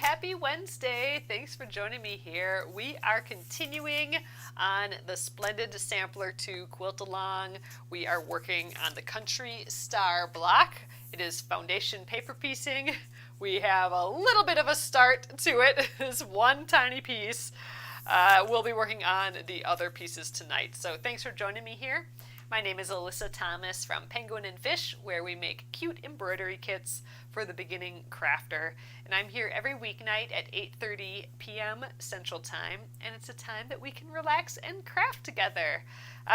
happy Wednesday. Thanks for joining me here. We are continuing on the Splendid Sampler 2 quilt along. We are working on the Country Star block. It is foundation paper piecing. We have a little bit of a start to it. This one tiny piece. We'll be working on the other pieces tonight. So thanks for joining me here. My name is Alyssa Thomas from Penguin and Fish, where we make cute embroidery kits for the beginning crafter. And I'm here every weeknight at 8:30 p.m. Central Time, and it's a time that we can relax and craft together.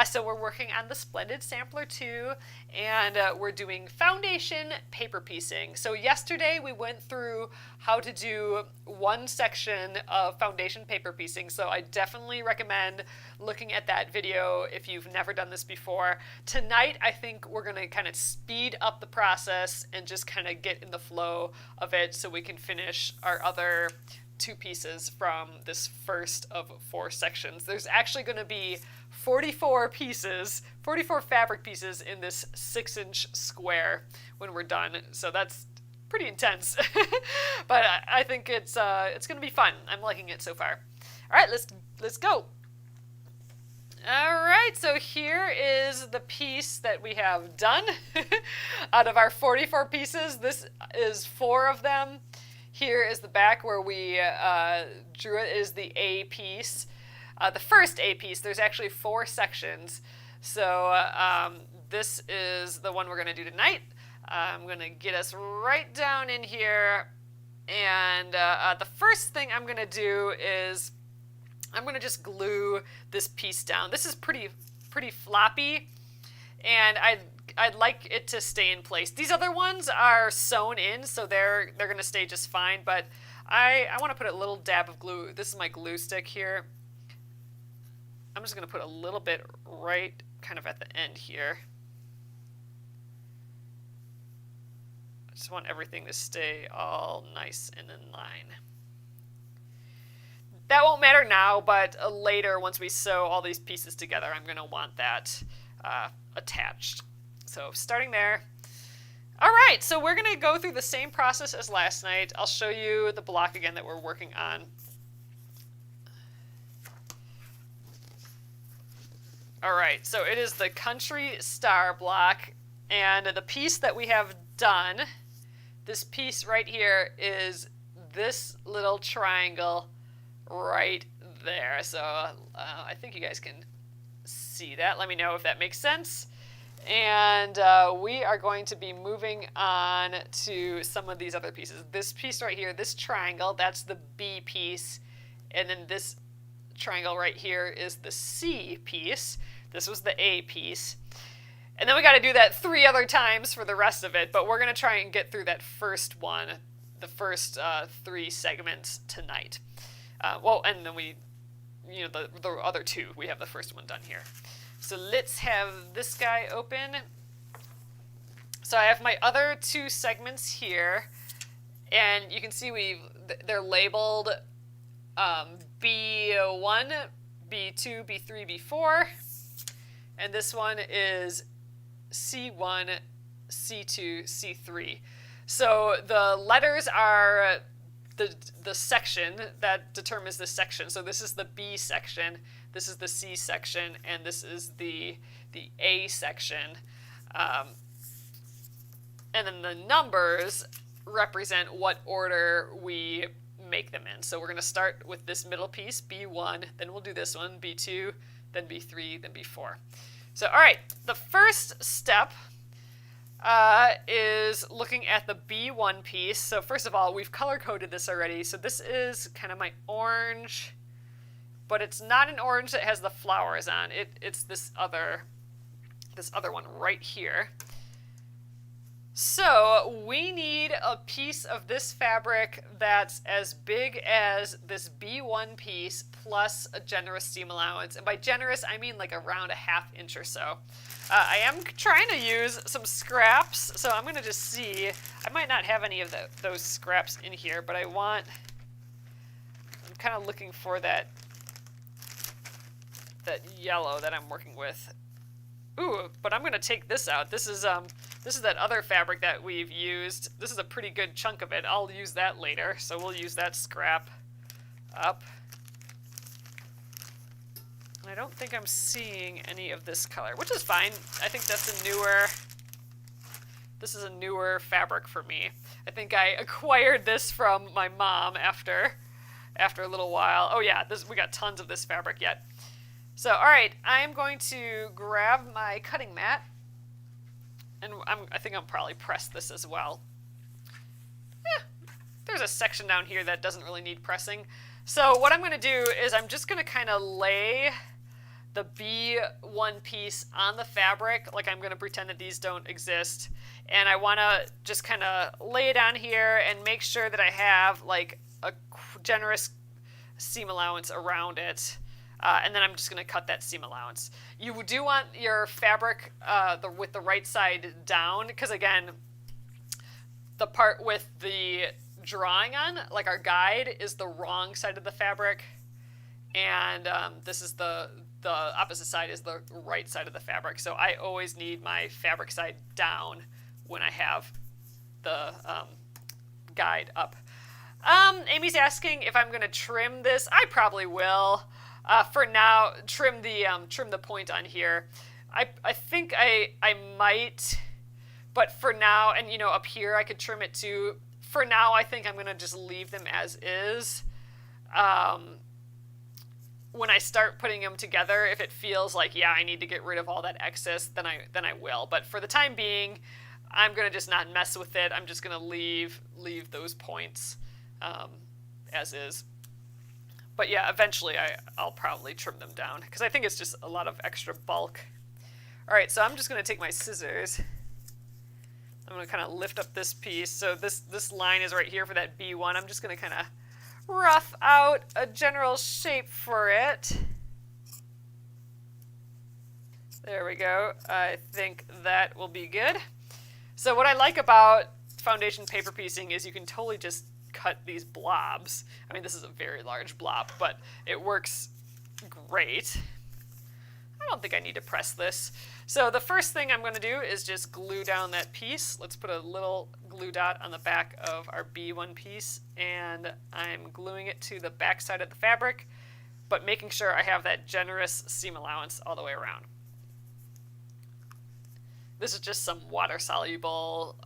So we're working on the Splendid Sampler 2, and we're doing foundation paper piecing. So yesterday we went through how to do one section of foundation paper piecing, so I definitely recommend looking at that video if you've never done this before. Tonight I think we're going to kind of speed up the process and just kind of get in the flow of it so we can finish our other two pieces from this first of 4 sections. There's actually going to be 44 pieces, 44 fabric pieces in this 6-inch square when we're done. So that's pretty intense, but I think it's going to be fun. I'm liking it so far. All right, let's go. All right, so here is the piece that we have done. Out of our 44 pieces, this is 4 of them. Here is the back where we drew it, is the A piece. The first A piece, there's actually 4 sections. So this is the one we're going to do tonight. I'm going to get us right down in here. And the first thing I'm going to do is I'm going to just glue this piece down. This is pretty floppy, and I'd like it to stay in place. These other ones are sewn in, so they're going to stay just fine, but I want to put a little dab of glue. This is my glue stick here. I'm just going to put a little bit right kind of at the end here. I just want everything to stay all nice and in line. That won't matter now, but later, once we sew all these pieces together, I'm going to want that attached. So starting there. All right, so we're going to go through the same process as last night. I'll show you the block again that we're working on. All right, so it is the Country Star block, and the piece that we have done, this piece right here, is this little triangle right there. So I think you guys can see that. Let me know if that makes sense. And we are going to be moving on to some of these other pieces. This piece right here, this triangle, that's the B piece. And then this triangle right here is the C piece. This was the A piece. And then we got to do that 3 other times for the rest of it. But we're going to try and get through that first one, the first 3 segments tonight. Well, and then we, the other 2, we have the first one done here. So let's have this guy open. So I have my other 2 segments here, and you can see they're labeled B1, B2, B3, B4, and this one is C1, C2, C3. So the letters are the section that determines the section. So this is the B section, this is the C section, and this is the A section. And then the numbers represent what order we make them in. So we're going to start with this middle piece, B1, then we'll do this one, B2, then B3, then B4. So all right, the first step is looking at the B1 piece. So first of all, we've color-coded this already. So this is kind of my orange, but it's not an orange that has the flowers on. It's this other one right here. So we need a piece of this fabric that's as big as this B1 piece plus a generous seam allowance. And by generous, I mean like around a 1/2 inch or so. I am trying to use some scraps, so I'm going to just see. I might not have any of those scraps in here, but I'm kind of looking for that yellow that I'm working with. Ooh, but I'm going to take this out. This is This is that other fabric that we've used. This is a pretty good chunk of it. I'll use that later, so we'll use that scrap up. I don't think I'm seeing any of this color, which is fine. I think that's a newer... This is a newer fabric for me. I think I acquired this from my mom after a little while. Oh yeah, we got tons of this fabric yet. So, all right, I'm going to grab my cutting mat, and I think I'll probably press this as well. There's a section down here that doesn't really need pressing. So what I'm going to do is I'm just going to kind of lay the B1 piece on the fabric, like I'm going to pretend that these don't exist. And I want to just kind of lay it on here and make sure that I have like a generous seam allowance around it. And then I'm just going to cut that seam allowance. You do want your fabric with the right side down, because again, the part with the drawing on, like our guide, is the wrong side of the fabric, and this is the opposite side is the right side of the fabric. So I always need my fabric side down when I have the guide up. Amy's asking if I'm going to trim this. I probably will. For now, trim the point on here. I think I might, but for now, and you know, up here I could trim it too. For now, I think I'm going to just leave them as is. When I start putting them together, if it feels like, yeah, I need to get rid of all that excess, then I will. But for the time being, I'm going to just not mess with it. I'm just going to leave those points as is. But yeah, eventually I'll probably trim them down, because I think it's just a lot of extra bulk. All right, so I'm just going to take my scissors. I'm going to kind of lift up this piece. So this line is right here for that B1. I'm just going to kind of rough out a general shape for it. There we go. I think that will be good. So what I like about foundation paper piecing is you can totally just cut these blobs. I mean, this is a very large blob, but it works great. I don't think I need to press this. So the first thing I'm going to do is just glue down that piece. Let's put a little glue dot on the back of our B1 piece, and I'm gluing it to the back side of the fabric, but making sure I have that generous seam allowance all the way around. This is just some water-soluble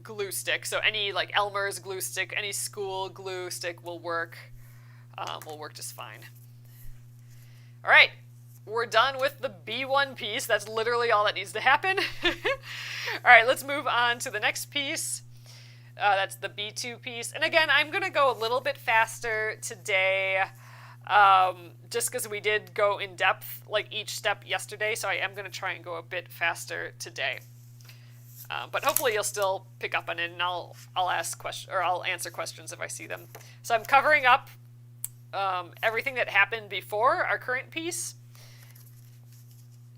glue stick. So any like Elmer's glue stick, any school glue stick will work just fine. All right. We're done with the B1 piece. That's literally all that needs to happen. All right, let's move on to the next piece. That's the B2 piece. And again, I'm going to go a little bit faster today, just because we did go in depth like each step yesterday. So I am going to try and go a bit faster today. But hopefully you'll still pick up on it, and I'll ask questions, or I'll answer questions if I see them. So I'm covering up everything that happened before our current piece.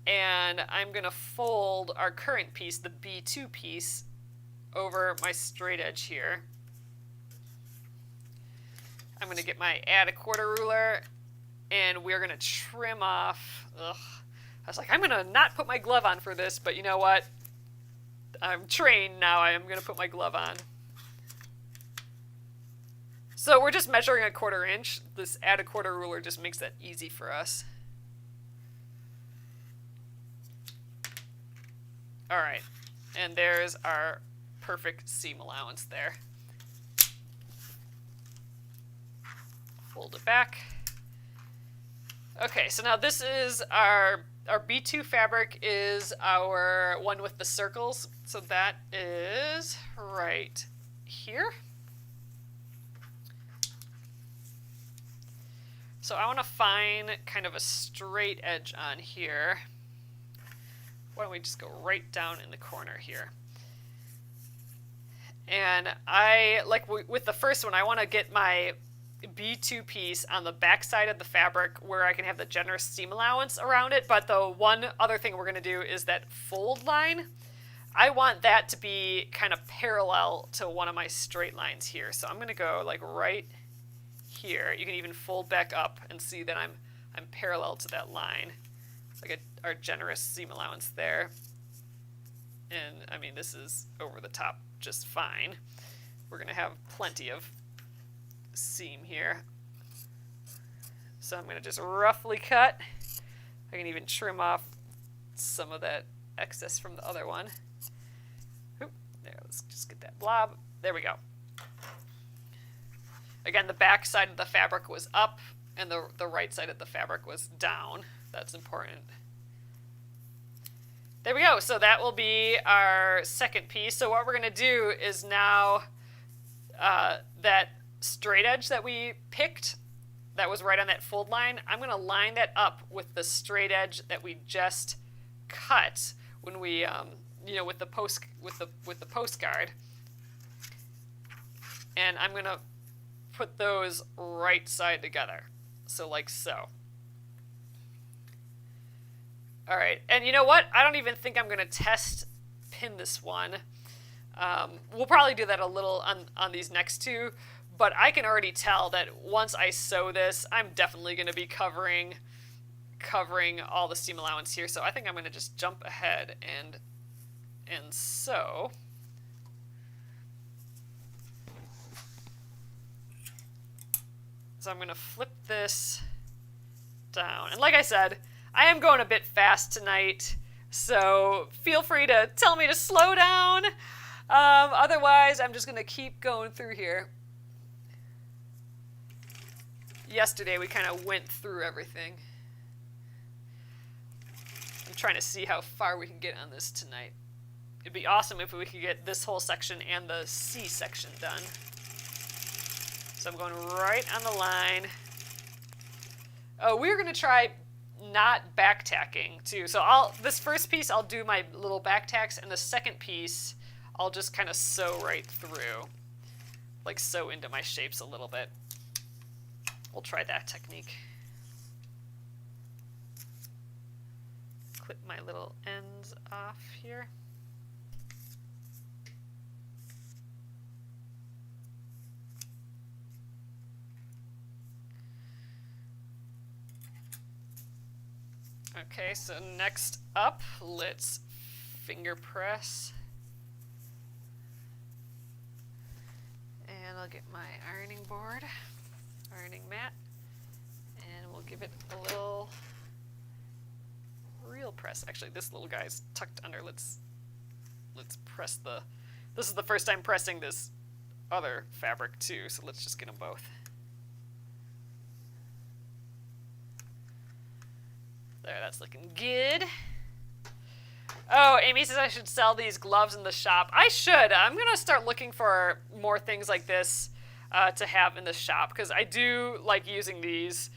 And I'm going to fold our current piece, the B2 piece, over my straight edge here. I'm going to get my add a quarter ruler, and we're going to trim off. Ugh. I was like, I'm going to not put my glove on for this, but you know what? I'm trained now. I am going to put my glove on. So we're just measuring a 1/4 inch. This add a quarter ruler just makes that easy for us. All right, and there's our perfect seam allowance there. Fold it back. Okay, so now this is our B2 fabric is our one with the circles. So that is right here. So I want to find kind of a straight edge on here. Why don't we just go right down in the corner here? And with the first one, I want to get my B2 piece on the back side of the fabric where I can have the generous seam allowance around it. But the one other thing we're going to do is that fold line. I want that to be kind of parallel to one of my straight lines here. So I'm going to go like right here. You can even fold back up and see that I'm parallel to that line. Like our generous seam allowance there. And I mean, this is over the top just fine. We're going to have plenty of seam here. So I'm going to just roughly cut. I can even trim off some of that excess from the other one. Oop, there, let's just get that blob. There we go. Again, the back side of the fabric was up and the right side of the fabric was down. That's important. There we go. So that will be our second piece. So what we're going to do is now that straight edge that we picked, that was right on that fold line, I'm going to line that up with the straight edge that we just cut when we, you know, with the postcard. And I'm going to put those right side together. So like so. All right, and you know what? I don't even think I'm going to test pin this one. We'll probably do that a little on these next two, but I can already tell that once I sew this, I'm definitely going to be covering all the seam allowance here. So I think I'm going to just jump ahead and sew. So I'm going to flip this down. And like I said, I am going a bit fast tonight, so feel free to tell me to slow down. Otherwise, I'm just going to keep going through here. Yesterday, we kind of went through everything. I'm trying to see how far we can get on this tonight. It'd be awesome if we could get this whole section and the C section done. So I'm going right on the line. Oh, we're going to try not back tacking too. So this first piece I'll do my little back tacks, and the second piece I'll just kind of sew right through, like sew into my shapes a little bit. We'll try that technique. Clip my little ends off here. Okay, so next up, let's finger press. And I'll get my ironing board, ironing mat, and we'll give it a little real press. Actually, this little guy's tucked under. Let's press this is the first time pressing this other fabric too, so let's just get them both. There, that's looking good. Oh, Amy says I should sell these gloves in the shop. I should. I'm going to start looking for more things like this to have in the shop, because I do like using these.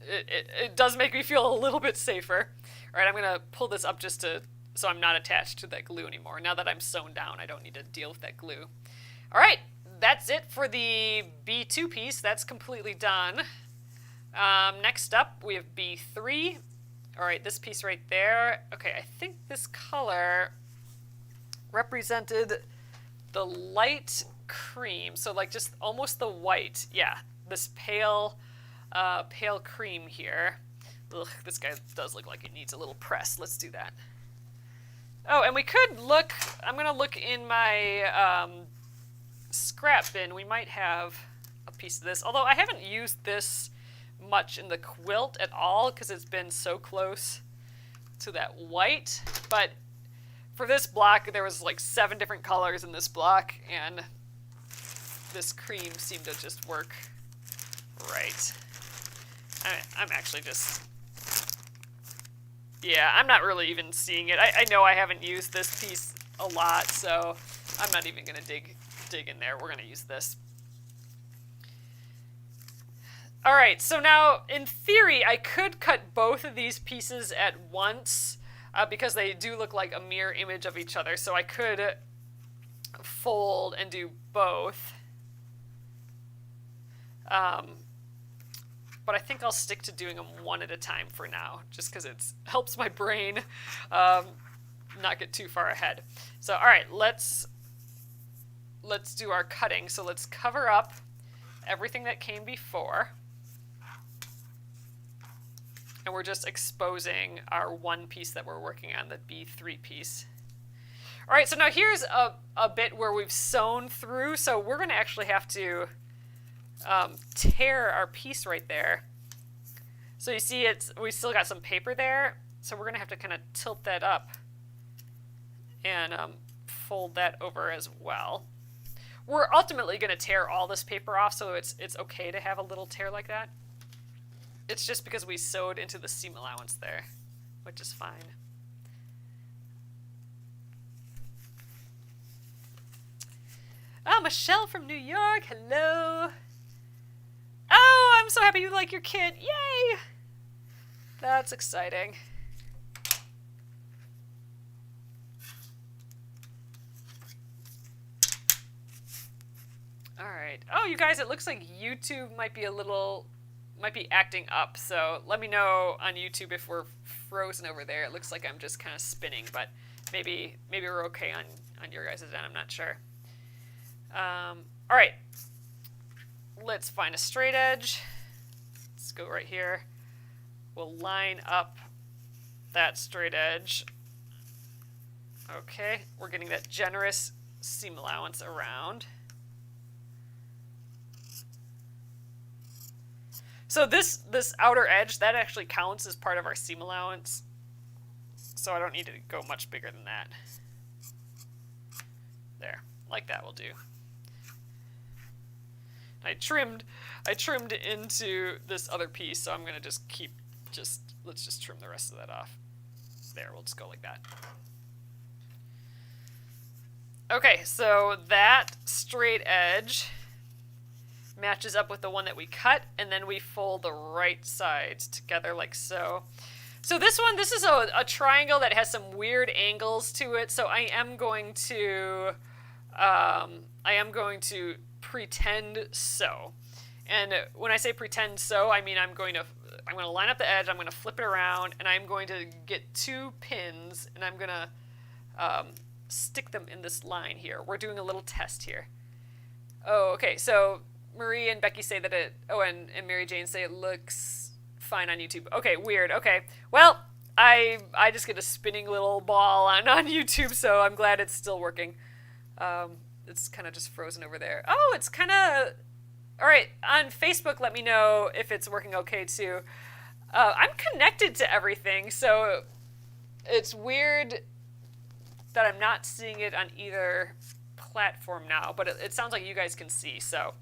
It does make me feel a little bit safer. All right, I'm going to pull this up just so I'm not attached to that glue anymore. Now that I'm sewn down, I don't need to deal with that glue. All right, that's it for the B2 piece. That's completely done. Next up, we have B3. All right, this piece right there. Okay, I think this color represented the light cream. So like just almost the white. Yeah, this pale cream here. Ugh, this guy does look like it needs a little press. Let's do that. Oh, and we could look, I'm going to look in my scrap bin. We might have a piece of this. Although I haven't used this much in the quilt at all because it's been so close to that white, but for this block there was like 7 different colors in this block, and this cream seemed to just work right. I'm actually just, yeah, I'm not really even seeing it. I know I haven't used this piece a lot, so I'm not even gonna dig in there. We're gonna use this. All right, so now in theory, I could cut both of these pieces at once because they do look like a mirror image of each other. So I could fold and do both. But I think I'll stick to doing them one at a time for now, just because it helps my brain not get too far ahead. So all right, let's do our cutting. So let's cover up everything that came before. and we're just exposing our one piece that we're working on, the B3 piece. All right, so now here's a bit where we've sewn through, so we're going to actually have to tear our piece right there. So you see we still got some paper there, so we're going to have to kind of tilt that up and fold that over as well. We're ultimately going to tear all this paper off, so it's okay to have a little tear like that. It's just because we sewed into the seam allowance there, which is fine. Oh, Michelle from New York, hello. Oh, I'm so happy you like your kit. Yay! That's exciting. All right. Oh, you guys, it looks like YouTube might be acting up. So let me know on YouTube if we're frozen over there. It looks like I'm just kind of spinning, but maybe we're okay on your guys' end. I'm not sure. All right. Let's find a straight edge. Let's go right here. We'll line up that straight edge. Okay, we're getting that generous seam allowance around. So this outer edge, that actually counts as part of our seam allowance. So I don't need to go much bigger than that. There, like that will do. I trimmed into this other piece, so I'm going to let's just trim the rest of that off. There, we'll just go like that. Okay, so that straight edge matches up with the one that we cut, and then we fold the right sides together like so. So this is a triangle that has some weird angles to it, so I am going to pretend sew. And when I say pretend sew, I mean I'm going to line up the edge, I'm going to flip it around, and I'm going to get 2 pins, and I'm going to stick them in this line here. We're doing a little test here. Oh, okay, so Marie and Becky say that and Mary Jane say it looks fine on YouTube. Okay, weird, okay. Well, I just get a spinning little ball on YouTube, so I'm glad it's still working. It's kind of just frozen over there. Oh, it's kind of... All right, on Facebook, let me know if it's working okay, too. I'm connected to everything, so it's weird that I'm not seeing it on either platform now, but it sounds like you guys can see, so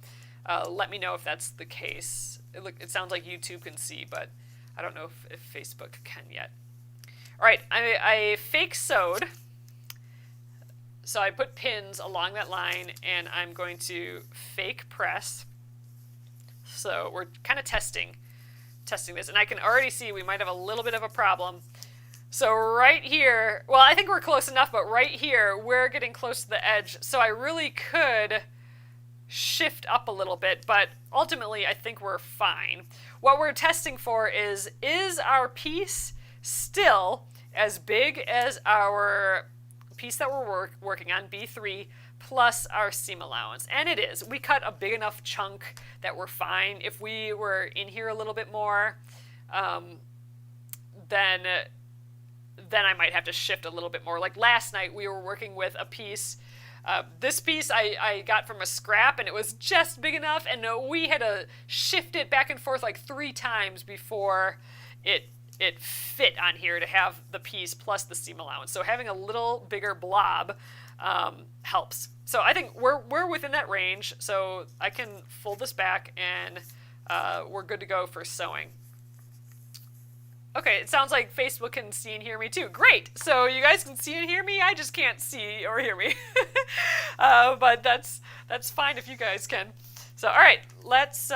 let me know if that's the case. It sounds like YouTube can see, but I don't know if Facebook can yet. All right, I fake sewed. So I put pins along that line, and I'm going to fake press. So we're kind of testing this, and I can already see we might have a little bit of a problem. So right here, well, I think we're close enough, but right here, we're getting close to the edge. So I really could shift up a little bit, but ultimately I think we're fine. What we're testing for is our piece still as big as our piece that we're working on, B3, plus our seam allowance? And it is. We cut a big enough chunk that we're fine. If we were in here a little bit more, then I might have to shift a little bit more. Like last night, we were working with a piece. This piece I got from a scrap, and it was just big enough, and we had to shift it back and forth like 3 times before it fit on here to have the piece plus the seam allowance. So having a little bigger blob helps. So I think we're within that range, so I can fold this back, and we're good to go for sewing. Okay, it sounds like Facebook can see and hear me too. Great! So you guys can see and hear me. I just can't see or hear me. But that's fine if you guys can. So all right, let's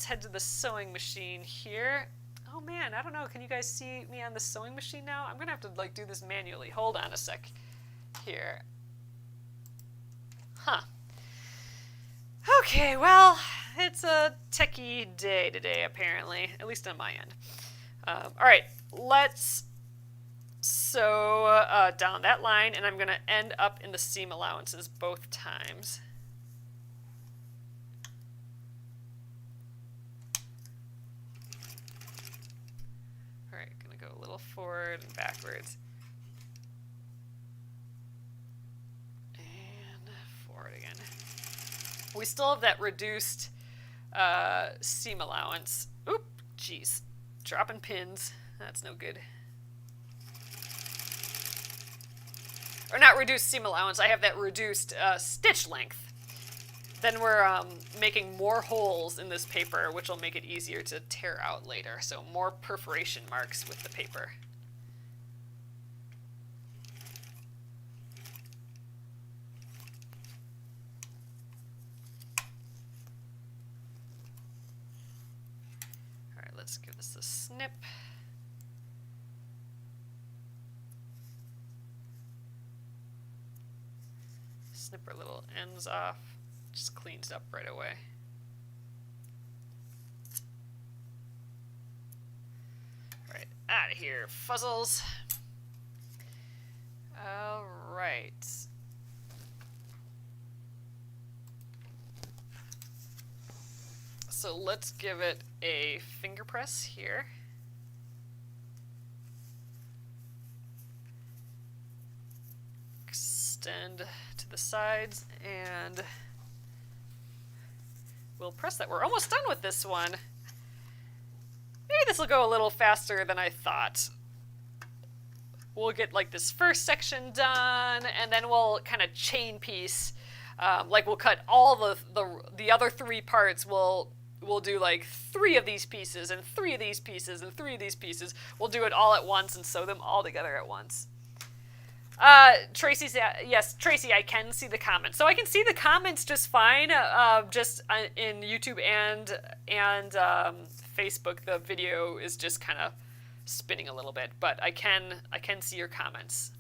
head to the sewing machine here. Oh man, I don't know. Can you guys see me on the sewing machine now? I'm gonna have to like do this manually. Hold on a sec here. Huh. Okay, well, it's a techie day today, apparently, at least on my end. All right, let's sew down that line, and I'm going to end up in the seam allowances both times. go a little forward and backwards. And forward again. We still have that reduced seam allowance. Oop, jeez. Dropping pins. That's no good. Or not reduced seam allowance, I have that reduced stitch length. Then we're making more holes in this paper, which will make it easier to tear out later. So more perforation marks with the paper. All right, let's give this a snip. Snip our little ends off. Just cleans up right away. All right, out of here, fuzzles. All right. So let's give it a finger press here. Extend to the sides and we'll press that. We're almost done with this one. Maybe this will go a little faster than I thought. We'll get like this first section done, and then we'll kind of chain piece. Like we'll cut all the other 3 parts. We'll do like 3 of these pieces, and 3 of these pieces, and 3 of these pieces. We'll do it all at once and sew them all together at once. Tracy's, yes, Tracy, I can see the comments. So I can see the comments just fine, just in YouTube and Facebook. The video is just kind of spinning a little bit, but I can see your comments.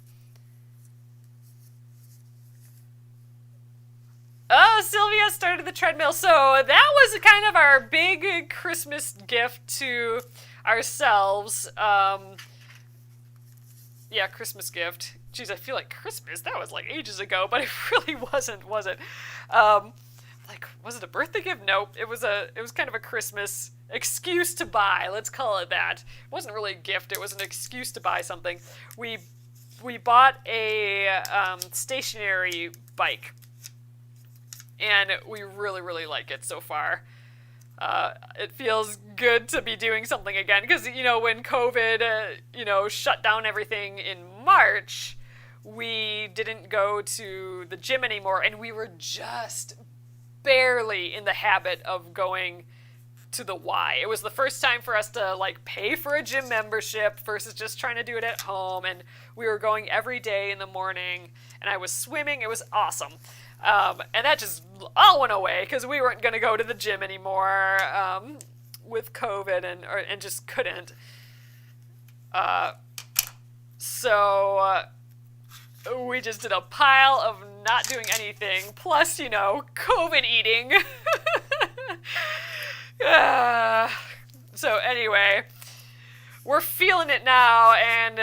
Oh, Sylvia started the treadmill. So that was kind of our big Christmas gift to ourselves. Yeah, Christmas gift. Geez, I feel like Christmas. That was like ages ago, but it really wasn't, was it? Like, was it a birthday gift? Nope. It was kind of a Christmas excuse to buy. Let's call it that. It wasn't really a gift. It was an excuse to buy something. We bought a stationary bike, and we really, really like it so far. It feels good to be doing something again because, you know, when COVID, shut down everything in March, we didn't go to the gym anymore, and we were just barely in the habit of going to the Y. It was the first time for us to like pay for a gym membership versus just trying to do it at home, and we were going every day in the morning, and I was swimming. It was awesome. And that just all went away because we weren't going to go to the gym anymore with COVID and just couldn't. So we just did a pile of not doing anything, plus, COVID eating. So anyway, we're feeling it now, and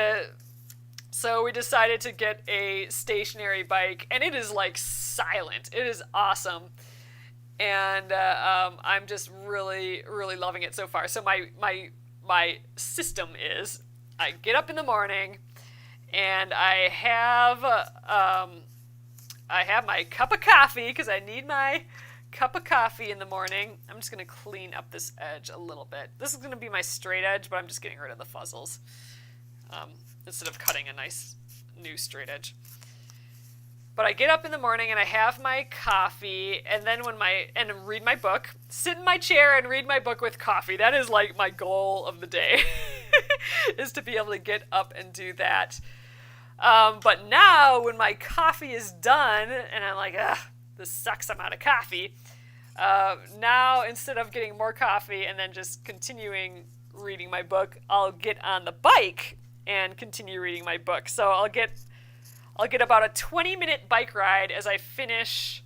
so we decided to get a stationary bike, and it is like silent. It is awesome, and I'm just really, really loving it so far. So my system is I get up in the morning, and I have my cup of coffee because I need my cup of coffee in the morning. I'm just going to clean up this edge a little bit. This is going to be my straight edge, but I'm just getting rid of the fuzzles instead of cutting a nice new straight edge. But I get up in the morning and I have my coffee, and then and read my book, sit in my chair and read my book with coffee. That is like my goal of the day, is to be able to get up and do that. But now when my coffee is done and I'm like, this sucks, I'm out of coffee. Now, instead of getting more coffee and then just continuing reading my book, I'll get on the bike and continue reading my book. So I'll get about a 20-minute bike ride as I finish,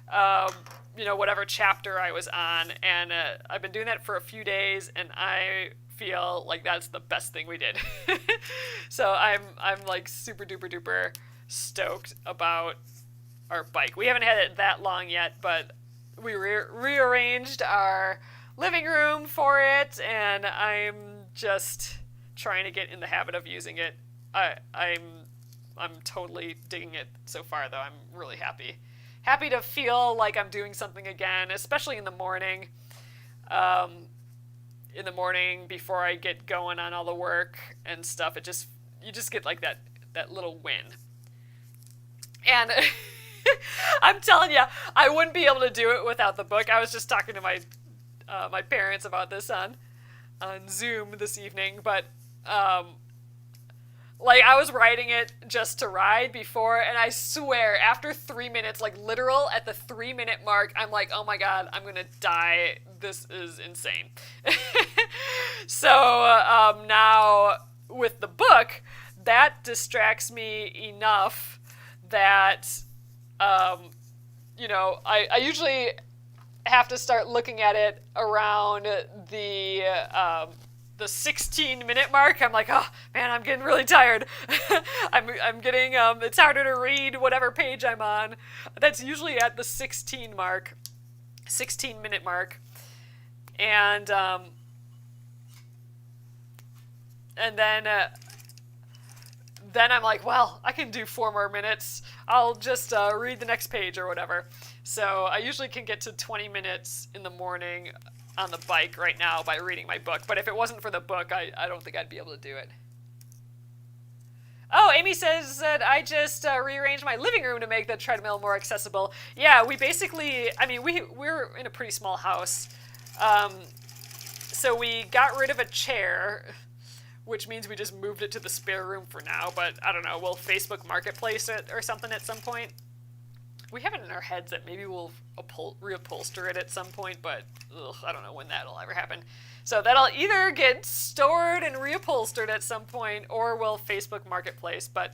whatever chapter I was on. And I've been doing that for a few days, and I feel like that's the best thing we did. So I'm like super duper duper stoked about our bike. We haven't had it that long yet, but we rearranged our living room for it, and I'm just trying to get in the habit of using it. I'm totally digging it so far, though. I'm really happy to feel like I'm doing something again, especially in the morning. In the morning before I get going on all the work and stuff, you just get like that little win. And I'm telling you, I wouldn't be able to do it without the book. I was just talking to my parents about this on Zoom this evening, but like I was writing it just to ride before, and I swear after 3 minutes, like literal at the 3-minute mark, I'm like, oh my god, I'm gonna die. This is insane. So now with the book, that distracts me enough that I usually have to start looking at it around the 16-minute mark. I'm like, oh man, I'm getting really tired. I'm getting it's harder to read whatever page I'm on. That's usually at the 16-minute mark, and then I'm like, well, I can do 4 more minutes. I'll just read the next page or whatever. So I usually can get to 20 minutes in the morning on the bike right now by reading my book. But if it wasn't for the book, I don't think I'd be able to do it. Oh, Amy says that I just rearranged my living room to make the treadmill more accessible. Yeah, we basically, we're in a pretty small house. So we got rid of a chair, which means we just moved it to the spare room for now. But I don't know, we'll Facebook Marketplace it or something at some point. We have it in our heads that maybe we'll reupholster it at some point, but I don't know when that'll ever happen. So that'll either get stored and reupholstered at some point, or we'll Facebook Marketplace. But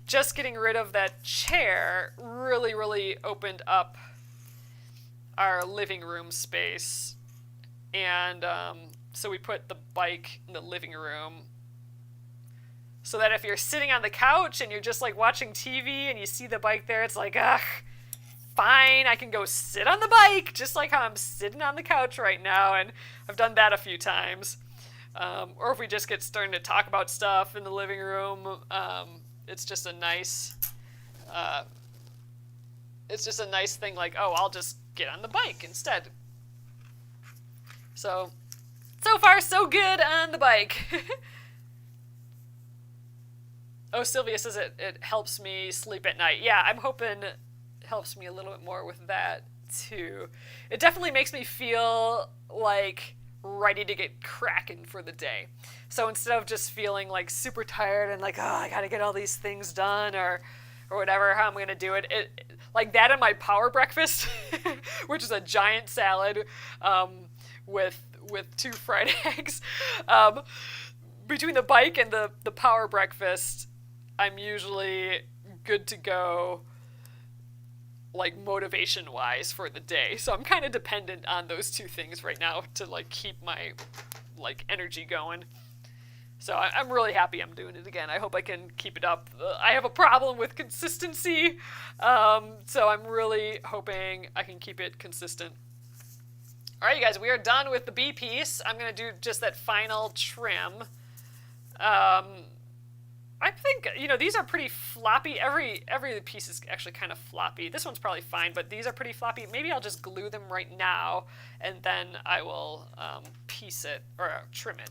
just getting rid of that chair really, really opened up our living room space. And so we put the bike in the living room, so that if you're sitting on the couch and you're just like watching TV and you see the bike there, it's like, ugh, fine, I can go sit on the bike, just like how I'm sitting on the couch right now. And I've done that a few times. Or if we just get starting to talk about stuff in the living room, it's just a nice thing, like, oh, I'll just get on the bike instead. So far so good on the bike. Oh, Sylvia says it helps me sleep at night. Yeah, I'm hoping it helps me a little bit more with that too. It definitely makes me feel like ready to get cracking for the day. So instead of just feeling like super tired and like, oh, I gotta get all these things done or whatever, how I'm gonna do it, like that and my power breakfast, which is a giant salad with 2 fried eggs. Between the bike and the power breakfast, I'm usually good to go, like motivation-wise for the day. So I'm kind of dependent on those 2 things right now to like keep my like energy going. So I'm really happy I'm doing it again. I hope I can keep it up. I have a problem with consistency, so I'm really hoping I can keep it consistent. All right, you guys, we are done with the B piece. I'm going to do just that final trim. I think, these are pretty floppy. Every piece is actually kind of floppy. This one's probably fine, but these are pretty floppy. Maybe I'll just glue them right now, and then I will piece it, or trim it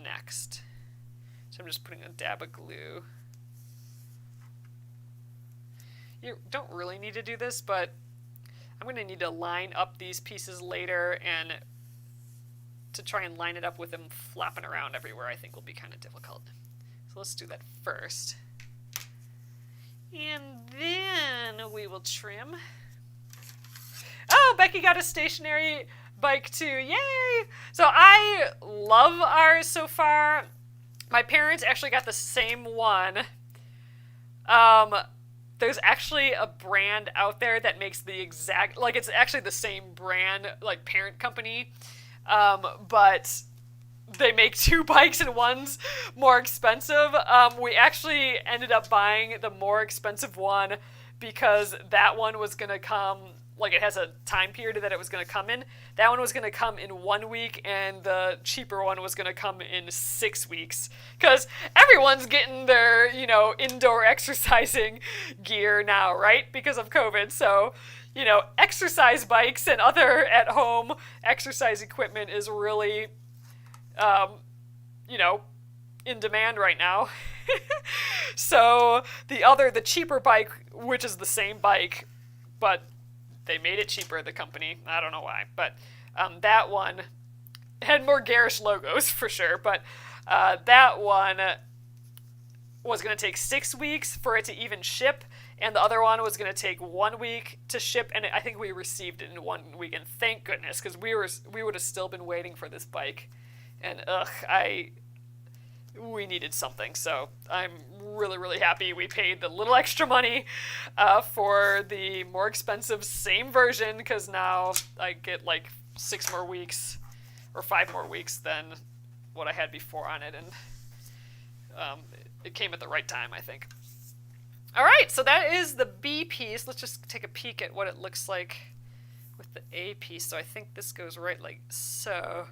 next. So I'm just putting a dab of glue. You don't really need to do this, but I'm going to need to line up these pieces later, and to try and line it up with them flapping around everywhere I think will be kind of difficult. So let's do that first. And then we will trim. Oh, Becky got a stationary bike too. Yay! So I love ours so far. My parents actually got the same one. There's actually a brand out there that makes the exact, like it's actually the same brand, like parent company, but they make 2 bikes and one's more expensive. We actually ended up buying the more expensive one because that one was going to come like it has a time period that it was going to come in. That one was going to come in 1 week, and the cheaper one was going to come in 6 weeks. Because everyone's getting their, indoor exercising gear now, right? Because of COVID. So, exercise bikes and other at-home exercise equipment is really, in demand right now. So the cheaper bike, which is the same bike, but they made it cheaper, the company. I don't know why, but that one had more garish logos for sure. But that one was going to take 6 weeks for it to even ship, and the other one was going to take 1 week to ship, and I think we received it in 1 week, and thank goodness, because we would have still been waiting for this bike, and we needed something. So I'm really, really happy we paid the little extra money for the more expensive same version, because now I get like 6 more weeks or 5 more weeks than what I had before on it, and it came at the right time, I think. All right, so that is the B piece. Let's just take a peek at what it looks like with the A piece. So I think this goes right like so.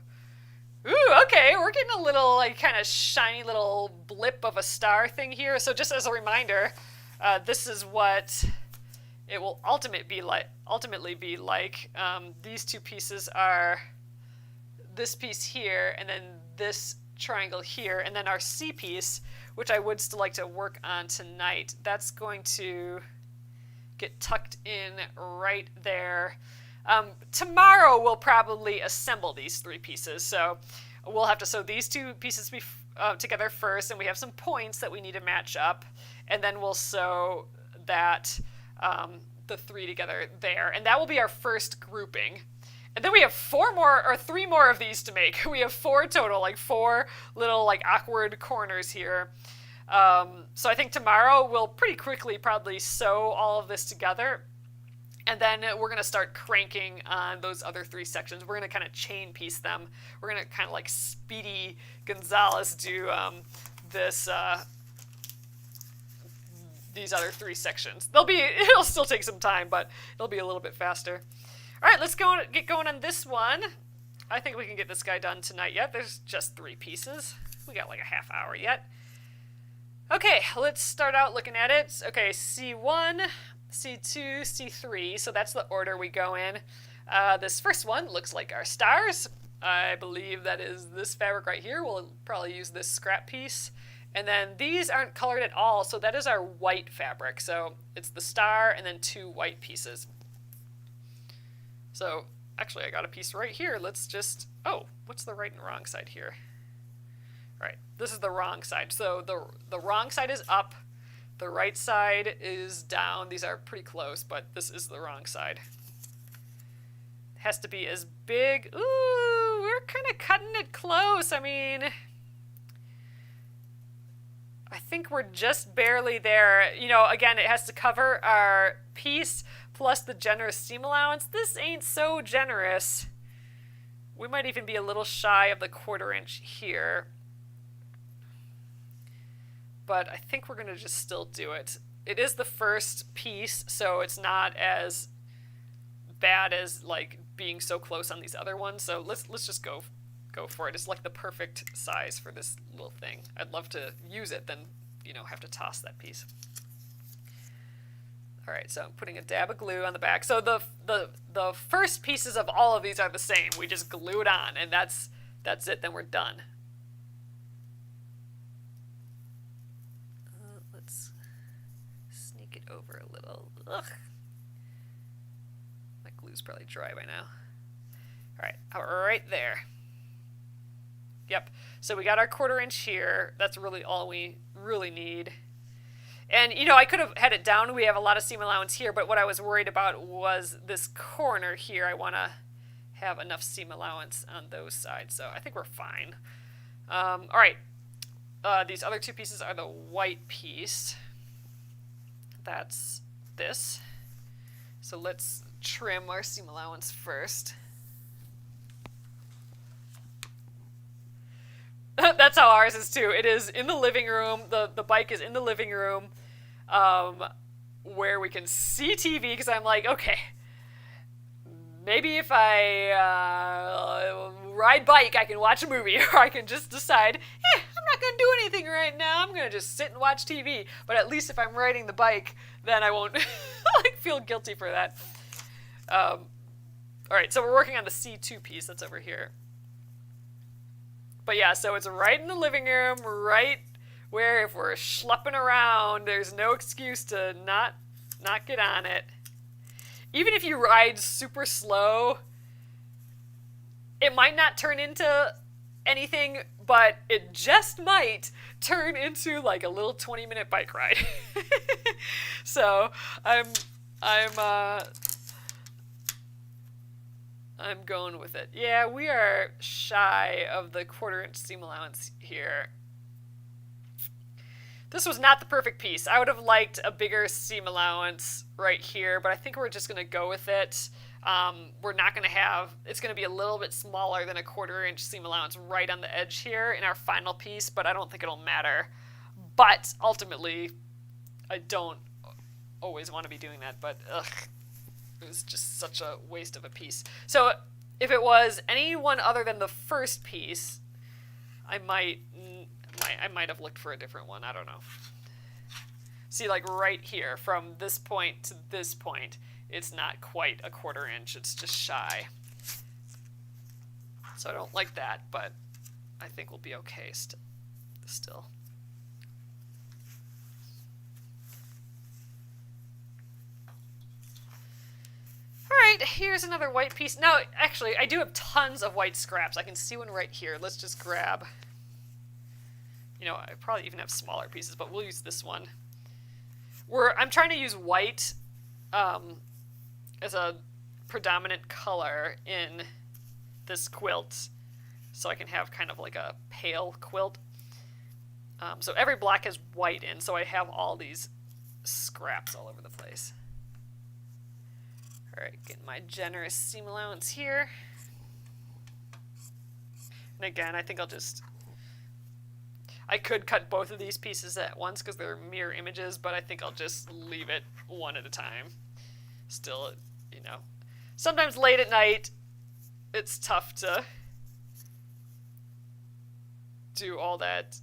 Ooh, okay, we're getting a little like kind of shiny little blip of a star thing here. So just as a reminder, this is what it will ultimately be like. These two pieces are this piece here, and then this triangle here, and then our C piece, which I would still like to work on tonight. That's going to get tucked in right there. Tomorrow we'll probably assemble these 3 pieces, so we'll have to sew these 2 pieces together first, and we have some points that we need to match up, and then we'll sew that the 3 together there, and that will be our first grouping. And then we have 3 more of these to make. We have 4 total, like 4 little like awkward corners here. So I think tomorrow we'll pretty quickly probably sew all of this together. And then we're going to start cranking on those other 3 sections. We're going to kind of chain piece them. We're going to kind of like Speedy Gonzalez do these other 3 sections. It'll still take some time, but it'll be a little bit faster. All right, let's get going on this one. I think we can get this guy done tonight yet. There's just 3 pieces. We got like a half hour yet. Okay, let's start out looking at it. Okay, C1, C2, C3. So that's the order we go in. This first one looks like our stars. I believe that is this fabric right here. We'll probably use this scrap piece. And then these aren't colored at all, so that is our white fabric. So it's the star and then 2 white pieces. So actually I got a piece right here. Let's just, what's the right and wrong side here? All right, this is the wrong side. So the wrong side is up, the right side is down. These are pretty close, but this is the wrong side. It has to be as big. Ooh, we're kind of cutting it close. I mean, I think we're just barely there. Again, it has to cover our piece plus the generous seam allowance. This ain't so generous. We might even be a little shy of the 1/4 inch here. But I think we're going to just still do it. It is the first piece, so it's not as bad as like being so close on these other ones. So let's just go for it. It's like the perfect size for this little thing. I'd love to use it, then have to toss that piece. All right, so I'm putting a dab of glue on the back. So the first pieces of all of these are the same. We just glue it on, and that's it. Then we're done. Let's sneak it over a little. Ugh. My glue's probably dry by now. All right there. Yep. So we got our 1/4 inch here. That's really all we really need. And, I could have had it down. We have a lot of seam allowance here, but what I was worried about was this corner here. I want to have enough seam allowance on those sides, so I think we're fine. All right. These other 2 pieces are the white piece. That's this. So let's trim our seam allowance first. That's how ours is too. It is in the living room. The bike is in the living room where we can see TV, because I'm like, okay, maybe if I ride bike, I can watch a movie, or I can just decide, I'm not going to do anything right now. I'm going to just sit and watch TV. But at least if I'm riding the bike, then I won't like feel guilty for that. All right, so we're working on the C2 piece that's over here. But yeah, so it's right in the living room, right where if we're schlepping around, there's no excuse to not get on it. Even if you ride super slow, it might not turn into anything, but it just might turn into like a little 20-minute bike ride. So I'm going with it. Yeah, we are shy of the 1/4 inch seam allowance here. This was not the perfect piece. I would have liked a bigger seam allowance right here, but I think we're just going to go with it. We're not going to have, it's going to be a little bit smaller than a 1/4 inch seam allowance right on the edge here in our final piece, but I don't think it'll matter. But ultimately, I don't always want to be doing that, but it was just such a waste of a piece. So if it was anyone other than the first piece, I might have looked for a different one. I don't know. See, like right here, from this point to this point, it's not quite a 1/4 inch. It's just shy. So I don't like that, but I think we'll be okay still. Alright, here's another white piece. Now, actually, I do have tons of white scraps. I can see one right here. Let's just grab... You know, I probably even have smaller pieces, but we'll use this one. I'm trying to use white as a predominant color in this quilt, so I can have kind of like a pale quilt. So every block has white in, so I have all these scraps all over the place. All right, get my generous seam allowance here. And again, I think I could cut both of these pieces at once because they're mirror images, but I think I'll just leave it one at a time. Still, you know, sometimes late at night, it's tough to do all that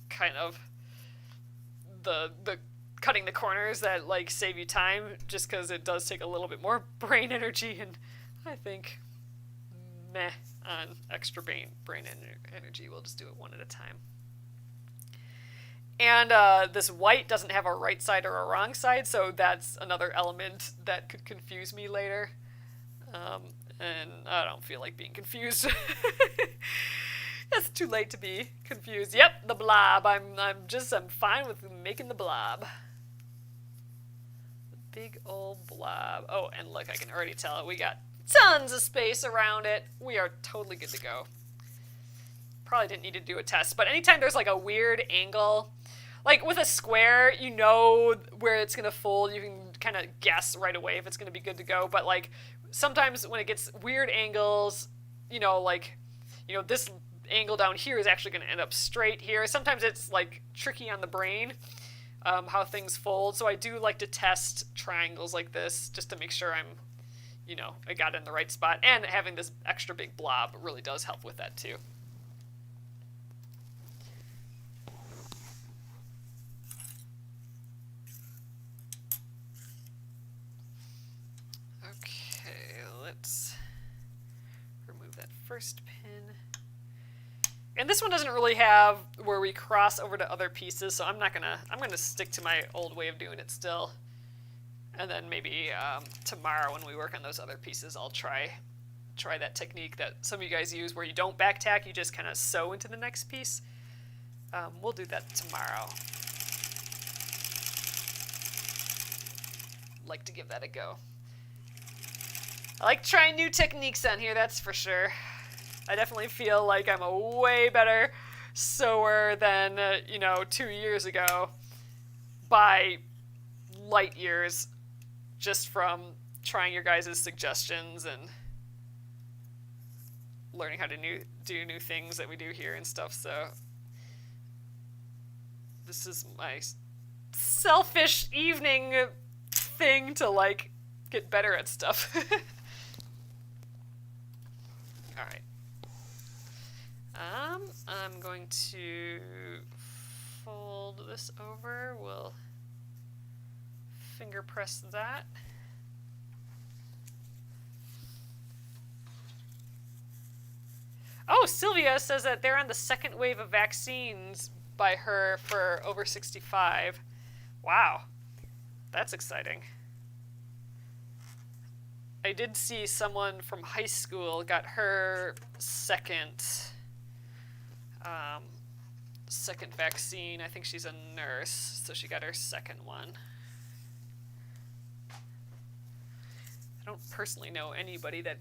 kind of the cutting the corners that like save you time, just because it does take a little bit more brain energy, and I think meh on extra brain energy. We'll just do it one at a time. And this white doesn't have a right side or a wrong side, so that's another element that could confuse me later. And I don't feel like being confused. It's too late to be confused. Yep, the blob. I'm fine with making the blob. The big old blob. Oh, and look, I can already tell it. We got tons of space around it. We are totally good to go. Probably didn't need to do a test, but anytime there's like a weird angle, like with a square, you know where it's going to fold. You can kind of guess right away if it's going to be good to go. But like sometimes when it gets weird angles, you know, like, you know, this angle down here is actually going to end up straight here. Sometimes it's like tricky on the brain how things fold. So I do like to test triangles like this just to make sure I got it in the right spot. And having this extra big blob really does help with that too. Okay, let's remove that first pin. And this one doesn't really have where we cross over to other pieces, so I'm gonna stick to my old way of doing it still. And then maybe tomorrow when we work on those other pieces, I'll try that technique that some of you guys use where you don't back tack, you just kind of sew into the next piece. We'll do that tomorrow. Like to give that a go. I like trying new techniques on here, that's for sure. I definitely feel like I'm a way better sewer than, 2 years ago by light years, just from trying your guys' suggestions and learning how to do new things that we do here and stuff. So this is my selfish evening thing to like get better at stuff. All right. I'm going to fold this over. We'll finger press that. Oh, Sylvia says that they're on the second wave of vaccines by her for over 65. Wow, that's exciting. I did see someone from high school got her second vaccine. I think she's a nurse, so she got her second one. I don't personally know anybody that,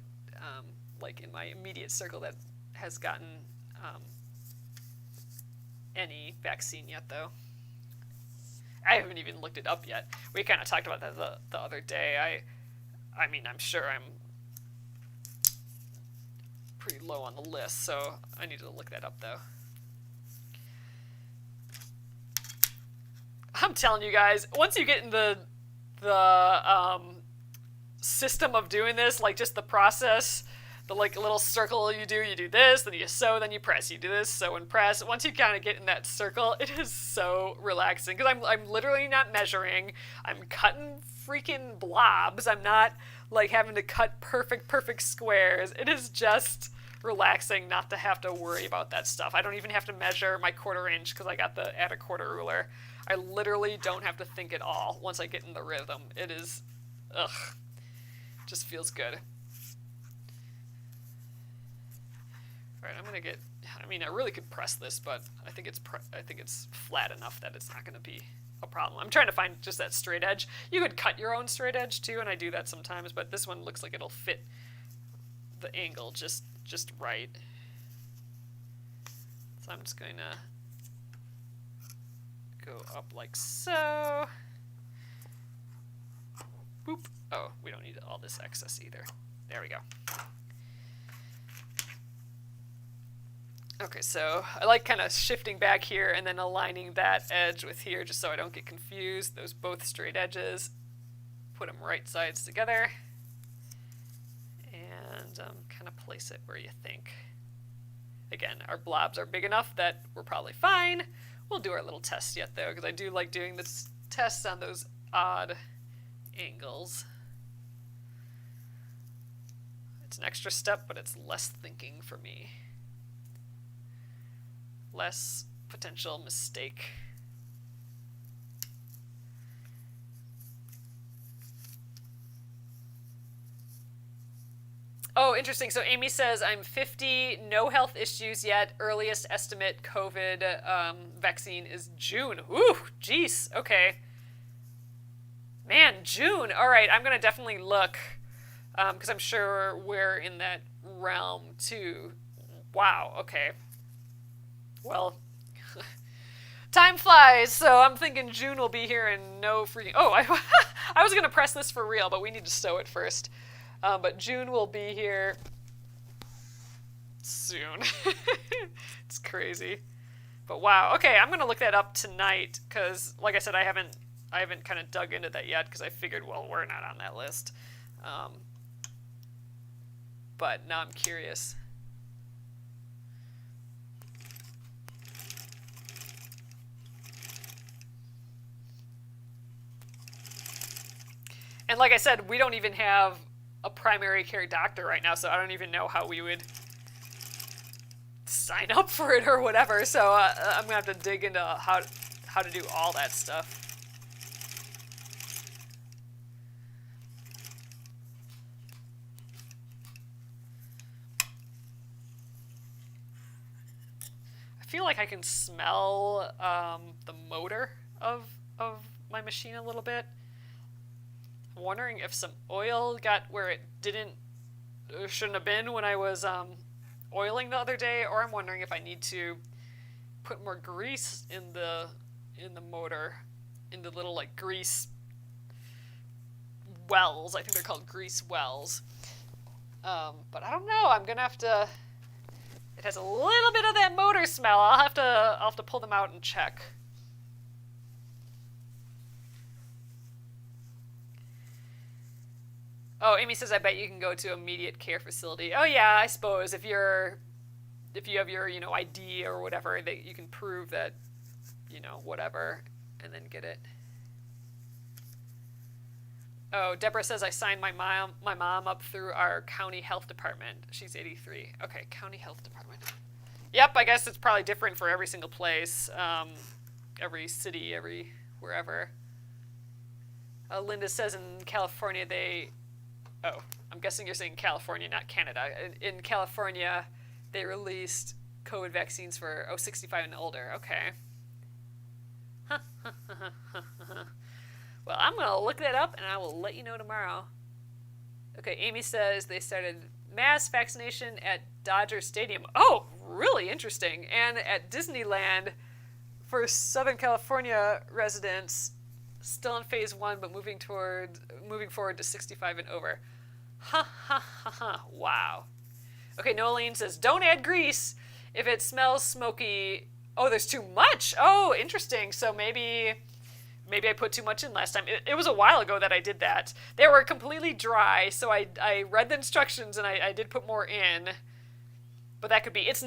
like in my immediate circle, that has gotten any vaccine yet, though. I haven't even looked it up yet. We kind of talked about that the other day. I mean, I'm sure I'm pretty low on the list, so I need to look that up, though. I'm telling you guys, once you get in the system of doing this, like just the process, the like little circle you do this, then you sew, then you press, you do this, sew and press. Once you kind of get in that circle, it is so relaxing because I'm literally not measuring. I'm cutting freaking blobs. I'm not like having to cut perfect squares. It is just relaxing not to have to worry about that stuff. I don't even have to measure my 1/4 inch because I got the add a 1/4 ruler. I literally don't have to think at all once I get in the rhythm. It is, just feels good. All right, I'm gonna get. I mean, I really could press this, but I think it's flat enough that it's not gonna be a problem. I'm trying to find just that straight edge. You could cut your own straight edge too, and I do that sometimes. But this one looks like it'll fit the angle just right. So I'm just going to go up like so. Boop. Oh, we don't need all this excess either. There we go. Okay, so I like kind of shifting back here and then aligning that edge with here just so I don't get confused. Those both straight edges. Put them right sides together. And kind of place it where you think. Again, our blobs are big enough that we're probably fine. We'll do our little test yet though, because I do like doing this test on those odd angles. It's an extra step, but it's less thinking for me. Less potential mistake. Oh, interesting. So Amy says, I'm 50, no health issues yet. Earliest estimate COVID vaccine is June. Ooh, geez. Okay. Man, June. All right, I'm going to definitely look because I'm sure we're in that realm too. Wow, okay. Well, time flies, so I'm thinking June will be here and no freaking... Oh, I was going to press this for real, but we need to sew it first. But June will be here soon. It's crazy. But wow. Okay, I'm going to look that up tonight because, like I said, I haven't kind of dug into that yet because I figured, well, we're not on that list. But now I'm curious. And like I said, we don't even have a primary care doctor right now, so I don't even know how we would sign up for it or whatever. So I'm gonna have to dig into how to do all that stuff. I feel like I can smell the motor of my machine a little bit. I'm wondering if some oil got where it shouldn't have been when I was oiling the other day, or I'm wondering if I need to put more grease in the motor, in the little like grease wells. I think they're called grease wells. But I don't know. I'm gonna have to. It has a little bit of that motor smell. I'll have to pull them out and check. Oh, Amy says, I bet you can go to immediate care facility. Oh yeah, I suppose if you have your, ID or whatever, that you can prove that, whatever, and then get it. Oh, Deborah says I signed my mom up through our county health department. She's 83. Okay, county health department. Yep, I guess it's probably different for every single place, every city, every wherever. Linda says in California I'm guessing you're saying California, not Canada. In California, they released COVID vaccines for 65 and older. Okay. Well, I'm going to look that up, and I will let you know tomorrow. Okay, Amy says they started mass vaccination at Dodger Stadium. Oh, really interesting. And at Disneyland for Southern California residents, still in phase 1, but moving forward to 65 and over. Ha ha ha ha. Wow. Okay, Nolene says, don't add grease if it smells smoky. Oh, there's too much. Oh, interesting. So maybe I put too much in last time. It was a while ago that I did that. They were completely dry, so I read the instructions and I did put more in. But that could be. It's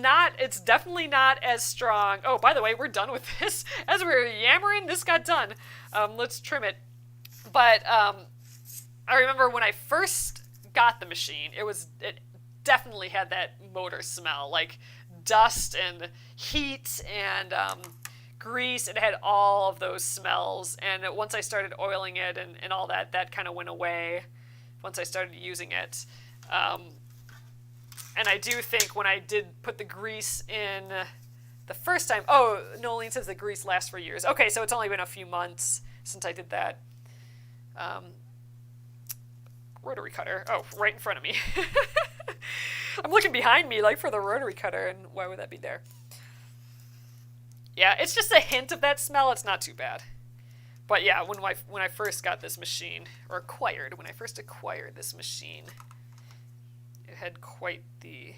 definitely not as strong. Oh, by the way, we're done with this. As we were yammering, this got done. Let's trim it. But I remember when I first got the machine, it definitely had that motor smell, like dust and heat and grease. It had all of those smells. And once I started oiling it and all that kind of went away once I started using it. And I do think when I did put the grease in the first time... Oh, Nolene says the grease lasts for years. Okay, so it's only been a few months since I did that. Rotary cutter. Oh, right in front of me. I'm looking behind me like for the rotary cutter, and why would that be there? Yeah, it's just a hint of that smell. It's not too bad. But yeah, when I first got this machine, or when I first acquired this machine, it had quite the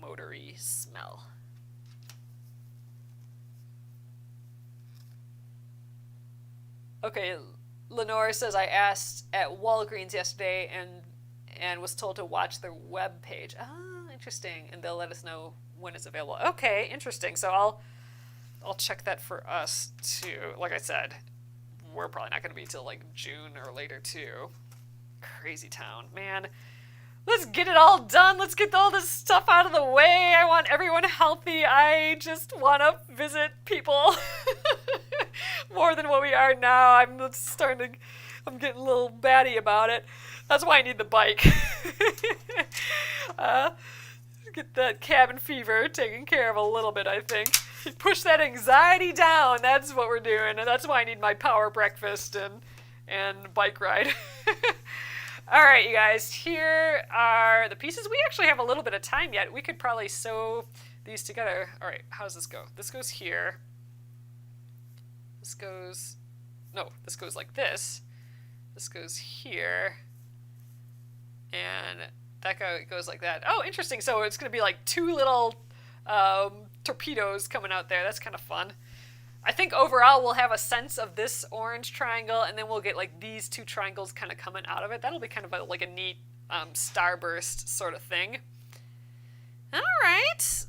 motory smell. Okay, Lenore says I asked at Walgreens yesterday and was told to watch their web page. Ah, interesting. And they'll let us know when it's available. Okay, interesting. So I'll check that for us too. Like I said, we're probably not going to be till like June or later too. Crazy town, man. Let's get it all done. Let's get all this stuff out of the way. I want everyone healthy. I just want to visit people more than what we are now. I'm getting a little batty about it. That's why I need the bike. Get that cabin fever taken care of a little bit, I think. Push that anxiety down. That's what we're doing. And that's why I need my power breakfast and bike ride. All right, you guys, here are the pieces. We actually have a little bit of time yet. We could probably sew these together. All right, how does this go? This goes here. This goes like this. This goes here. And that goes like that. Oh, interesting. So it's going to be like two little torpedoes coming out there. That's kind of fun. I think overall we'll have a sense of this orange triangle, and then we'll get like these two triangles kind of coming out of it. That'll be kind of like a neat starburst sort of thing. All right.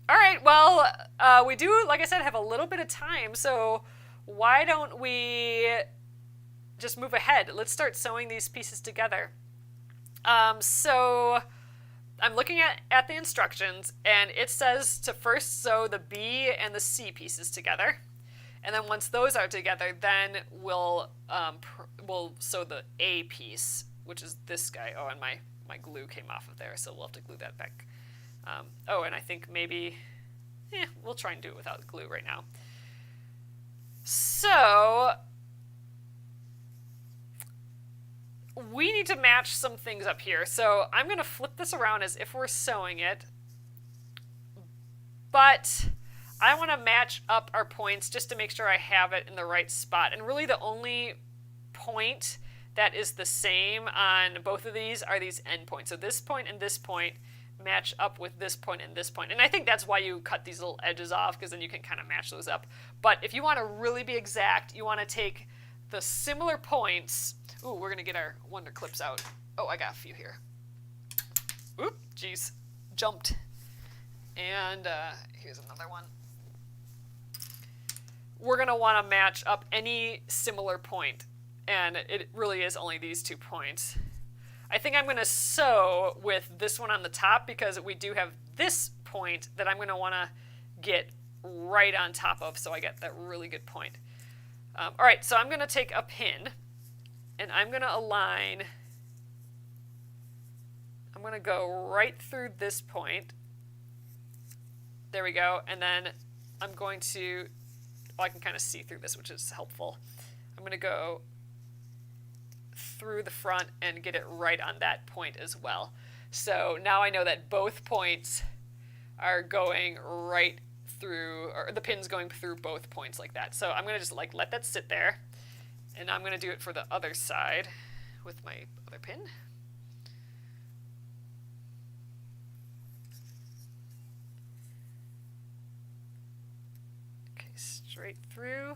All right, well, we do, like I said, have a little bit of time, so why don't we just move ahead? Let's start sewing these pieces together. So I'm looking at the instructions, and it says to first sew the B and the C pieces together, and then once those are together, then we'll sew the A piece, which is this guy. Oh, and my glue came off of there, so we'll have to glue that back. Oh, and I think maybe, we'll try and do it without glue right now. So we need to match some things up here. So I'm going to flip this around as if we're sewing it, but I want to match up our points just to make sure I have it in the right spot. And really the only point that is the same on both of these are these end points. So this point and this point match up with this point and this point. And I think that's why you cut these little edges off, because then you can kind of match those up. But if you want to really be exact, you want to take the similar points. Ooh, we're gonna get our wonder clips out. Oh, I got a few here. Oop, geez, jumped. And here's another one. We're gonna wanna match up any similar point, and it really is only these 2 points. I think I'm gonna sew with this one on the top because we do have this point that I'm gonna wanna get right on top of, so I get that really good point. All right, so I'm gonna take a pin and I'm gonna align. I'm gonna go right through this point. There we go, and then I'm going to, I can kind of see through this, which is helpful. I'm gonna go through the front and get it right on that point as well. So now I know that both points are going right through, or the pin's going through both points like that. So I'm gonna just like let that sit there, and I'm gonna do it for the other side with my other pin. Okay, straight through.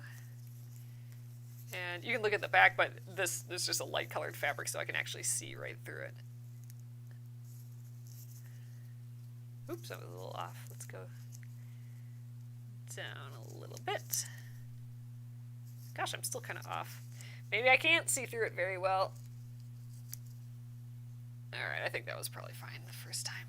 And you can look at the back, but this is just a light colored fabric, so I can actually see right through it. Oops, I was a little off. Let's go down a little bit. Gosh, I'm still kind of off. Maybe I can't see through it very well. All right, I think that was probably fine the first time.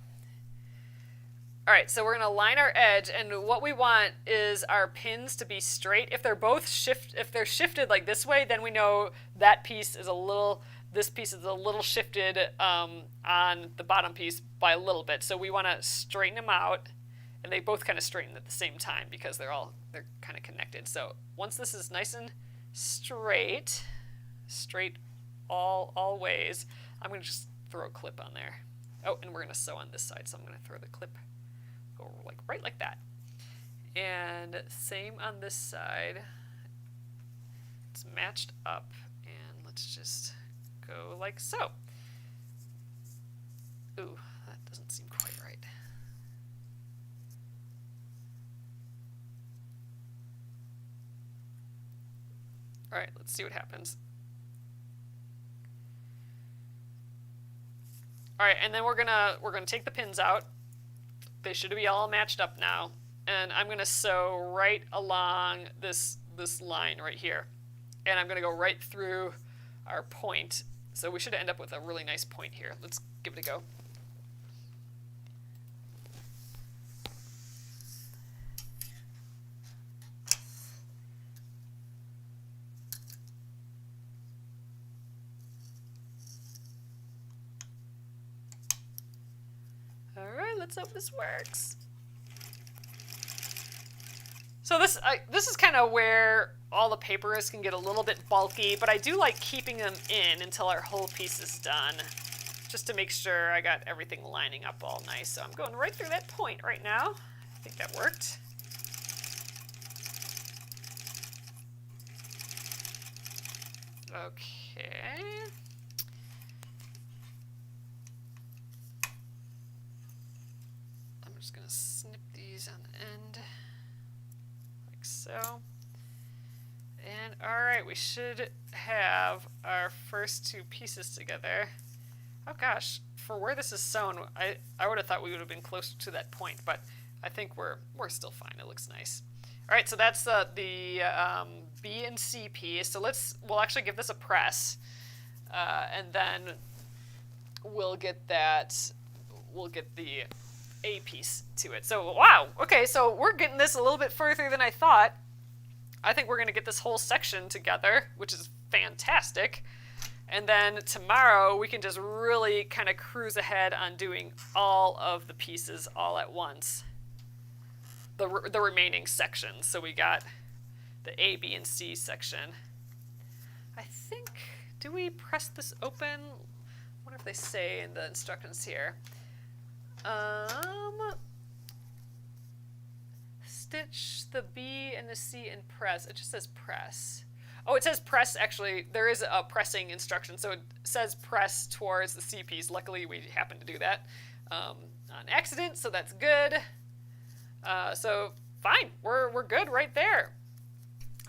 All right, so we're gonna line our edge, and what we want is our pins to be straight. If they're both shifted like this way, then we know that piece is a little, this piece is a little shifted on the bottom piece by a little bit. So we wanna straighten them out, and they both kind of straighten at the same time because they're kind of connected. So once this is nice and straight all ways, I'm gonna just throw a clip on there. Oh, and we're gonna sew on this side, so I'm gonna throw the clip, go like right like that. And same on this side. It's matched up, and let's just go like so. Ooh, that doesn't seem quite right. All right, let's see what happens. All right, and then we're gonna take the pins out. They should be all matched up now, and I'm gonna sew right along this line right here, and I'm gonna go right through our point. So we should end up with a really nice point here. Let's give it a go. Let's hope this works. So this is kind of where all the papers can get a little bit bulky, but I do like keeping them in until our whole piece is done, just to make sure I got everything lining up all nice. So I'm going right through that point right now. I think that worked. Okay. I'm just going to snip these on the end, like so. And all right, we should have our first two pieces together. Oh gosh, for where this is sewn, I would have thought we would have been closer to that point, but I think we're still fine. It looks nice. All right, so that's the B and C piece. So we'll actually give this a press, and then we'll get the A piece to it. So wow, okay, so we're getting this a little bit further than I thought. I think we're going to get this whole section together, which is fantastic. And then tomorrow we can just really kind of cruise ahead on doing all of the pieces all at once. The remaining sections. So we got the A, B, and C section. I think, do we press this open? I wonder if they say in the instructions here. Stitch the B and the C and press. It just says press. Oh, it says press. Actually, there is a pressing instruction, so it says press towards the C piece. Luckily, we happen to do that on accident, so that's good. So fine, we're good right there.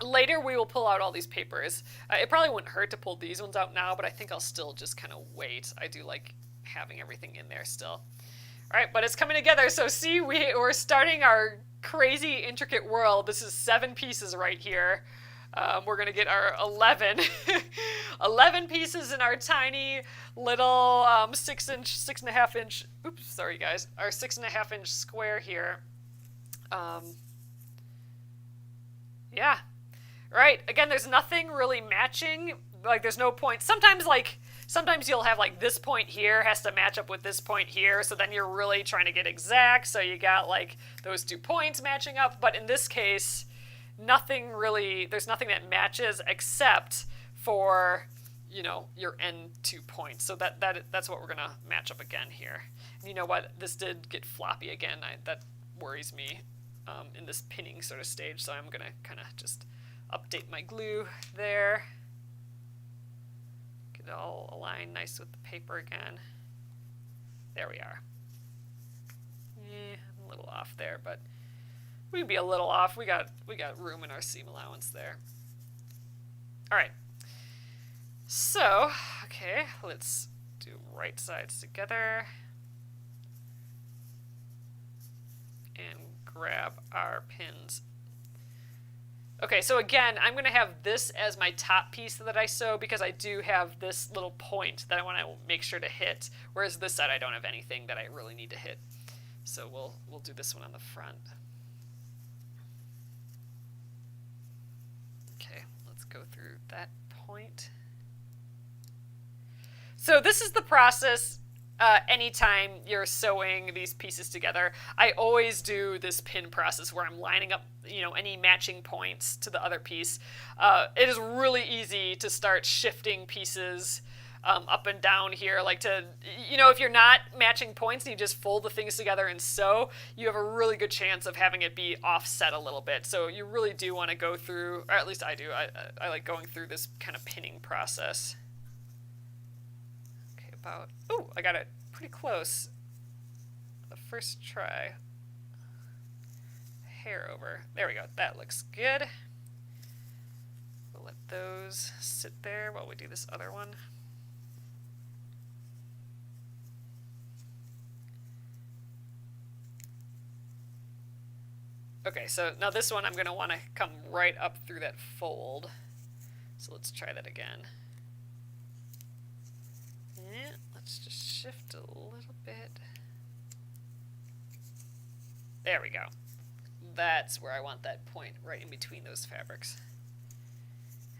Later we will pull out all these papers. It probably wouldn't hurt to pull these ones out now, but I think I'll still just kind of wait. I do like having everything in there still. All right, but it's coming together. So see, we're starting our crazy intricate world. this is 7 pieces right here. We're gonna get our 11 11 pieces in our tiny little 6.5 inch, oops, sorry guys, our 6.5 inch square here. Yeah, right, again, there's nothing really matching, like there's no point. Sometimes you'll have like this point here has to match up with this point here, so then you're really trying to get exact, so you got like those 2 points matching up. But in this case, there's nothing that matches except for, you know, your end 2 points. So that's what we're gonna match up again here. And you know what, this did get floppy again. That worries me in this pinning sort of stage, so I'm gonna kind of just update my glue there. Get it all aligned nice with the paper again. There we are. I'm a little off there, but we can be a little off. We got room in our seam allowance there. All right. So, okay, let's do right sides together and grab our pins. Okay, so again, I'm going to have this as my top piece that I sew because I do have this little point that I want to make sure to hit, whereas this side I don't have anything that I really need to hit. So we'll do this one on the front. Okay, let's go through that point. So this is the process anytime you're sewing these pieces together. I always do this pin process where I'm lining up, you know, any matching points to the other piece. It is really easy to start shifting pieces up and down here, like to, you know, if you're not matching points and you just fold the things together and sew, you have a really good chance of having it be offset a little bit. So you really do want to go through, or at least I do, I like going through this kind of pinning process. Okay, oh, I got it pretty close the first try. Hair over, there we go, that looks good. We'll let those sit there while we do this other one. Okay, so now this one I'm going to want to come right up through that fold. So let's try that again. Yeah, let's just shift a little bit. There we go. That's where I want that point, right in between those fabrics.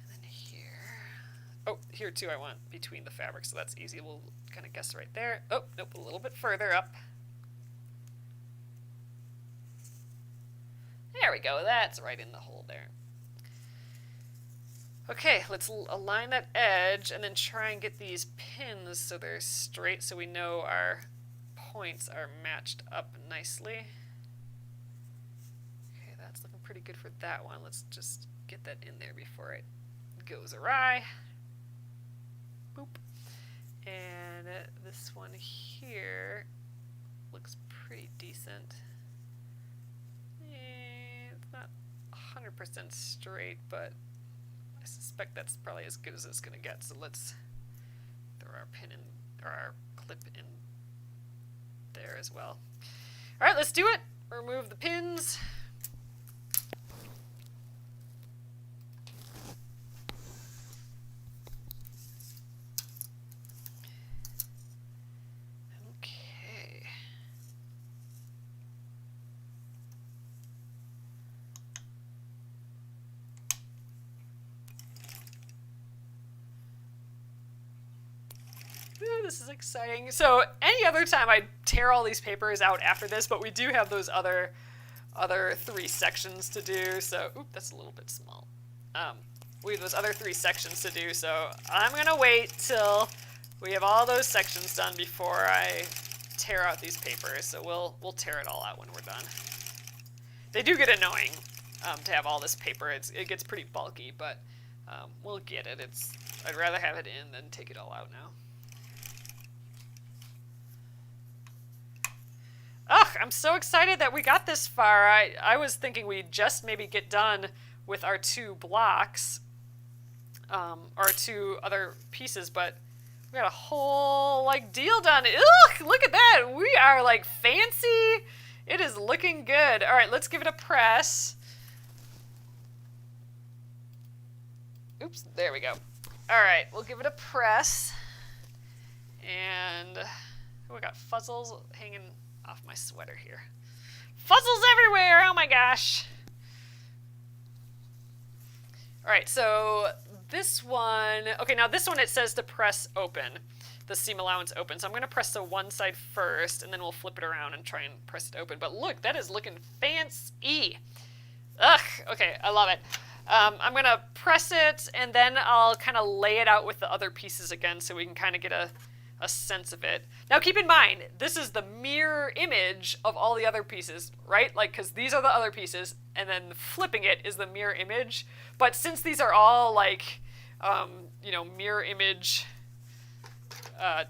And then here. Oh, here too I want between the fabrics, so that's easy. We'll kind of guess right there. Oh, nope, a little bit further up. There we go, that's right in the hole there. Okay, let's align that edge and then try and get these pins so they're straight so we know our points are matched up nicely. Okay, that's looking pretty good for that one. Let's just get that in there before it goes awry. Boop. And this one here looks pretty decent. It's not 100% straight, but I suspect that's probably as good as it's going to get. So let's throw our pin in, or our clip in there as well. All right, let's do it. Remove the pins. Okay. Ooh, this is exciting. So any other time I'd tear all these papers out after this, but we do have those other 3 sections to do. So, oop, that's a little bit small. We have those other 3 sections to do. So I'm gonna wait till we have all those sections done before I tear out these papers. So we'll tear it all out when we're done. They do get annoying to have all this paper. It gets pretty bulky, but we'll get it. I'd rather have it in than take it all out now. Ugh, I'm so excited that we got this far. I was thinking we'd just maybe get done with our two blocks, our two other pieces, but we got a whole like deal done. Ugh, look at that. We are like fancy. It is looking good. All right, let's give it a press. Oops, there we go. All right, we'll give it a press. And we got fuzzles hanging off my sweater here. Fuzzles everywhere, oh my gosh. All right, so this one, okay, now this one it says to press open, the seam allowance open. So I'm gonna press the one side first and then we'll flip it around and try and press it open. But look, that is looking fancy. Ugh, okay, I love it. I'm gonna press it and then I'll kind of lay it out with the other pieces again so we can kind of get a sense of it. Now keep in mind, this is the mirror image of all the other pieces, right? Like, because these are the other pieces and then flipping it is the mirror image. But since these are all like, you know, mirror image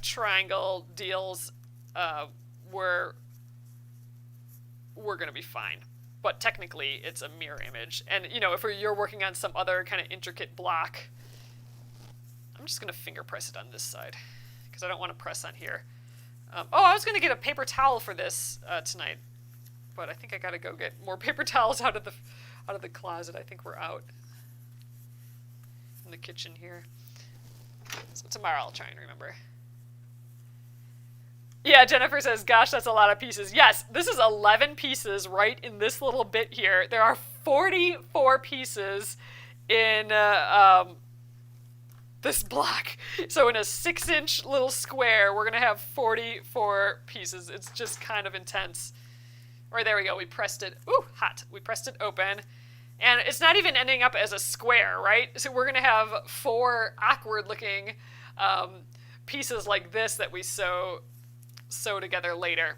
triangle deals, we're gonna be fine. But technically it's a mirror image. And you know, if you're working on some other kind of intricate block, I'm just gonna finger press it on this side because I don't want to press on here. Oh, I was gonna get a paper towel for this tonight, but I think I gotta go get more paper towels out of the closet. I think we're out in the kitchen here. So tomorrow I'll try and remember. Yeah, Jennifer says, gosh, that's a lot of pieces. Yes, this is 11 pieces right in this little bit here. There are 44 pieces in this block. So in a 6-inch little square, we're going to have 44 pieces. It's just kind of intense. All right, there we go. We pressed it. Ooh, hot. We pressed it open. And it's not even ending up as a square, right? So we're going to have 4 awkward-looking pieces like this that we sew together later.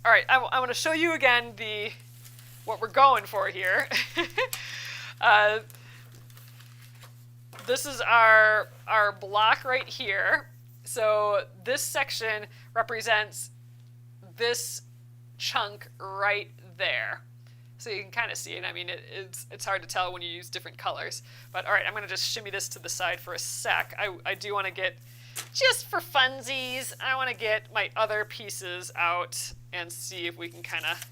All right, I want to show you again what we're going for here. This is our block right here. So this section represents this chunk right there. So you can kind of see it. I mean, it's hard to tell when you use different colors. But all right, I'm going to just shimmy this to the side for a sec. I do want to get, just for funsies, I want to get my other pieces out and see if we can kind of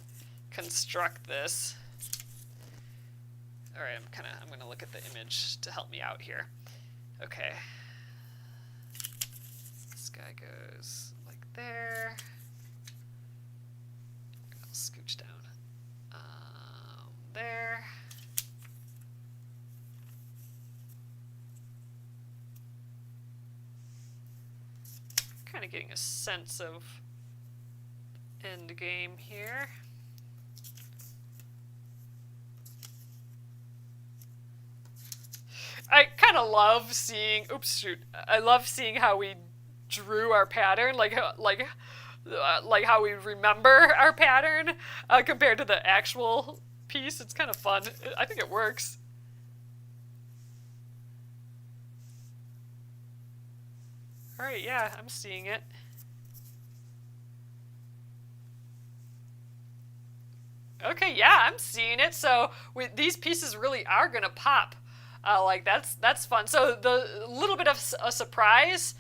construct this. All right, I'm going to look at the image to help me out here. Okay. This guy goes like there. I'll scooch down. There. Kind of getting a sense of end game here. I kind of love seeing, I love seeing how we drew our pattern, like how we remember our pattern compared to the actual piece. It's kind of fun. I think it works. All right, yeah, I'm seeing it. Okay, yeah, I'm seeing it. So these pieces really are gonna pop. Like that's fun. So the little bit of a surprise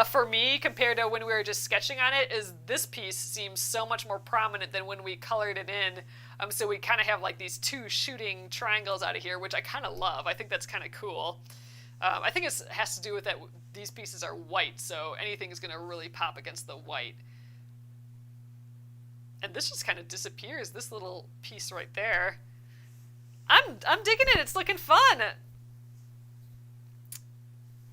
for me compared to when we were just sketching on it is this piece seems so much more prominent than when we colored it in. So we kind of have like these 2 shooting triangles out of here, which I kind of love. I think that's kind of cool. I think it has to do with that these pieces are white, so anything is going to really pop against the white. And this just kind of disappears, this little piece right there. I'm digging it. It's looking fun.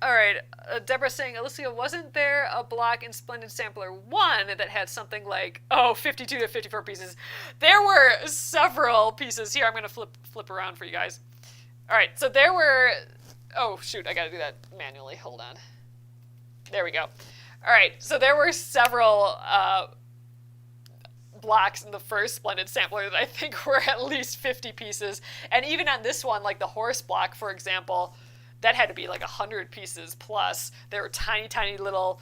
All right, Deborah's saying, Alyssa, wasn't there a block in Splendid Sampler 1 that had something like, 52 to 54 pieces? There were several pieces. Here, I'm going to flip around for you guys. All right, so there were, oh, shoot, I got to do that manually. Hold on. There we go. All right, so there were several blocks in the first Splendid Sampler that I think were at least 50 pieces. And even on this one, like the horse block, for example, that had to be like 100 pieces plus. There were tiny, tiny little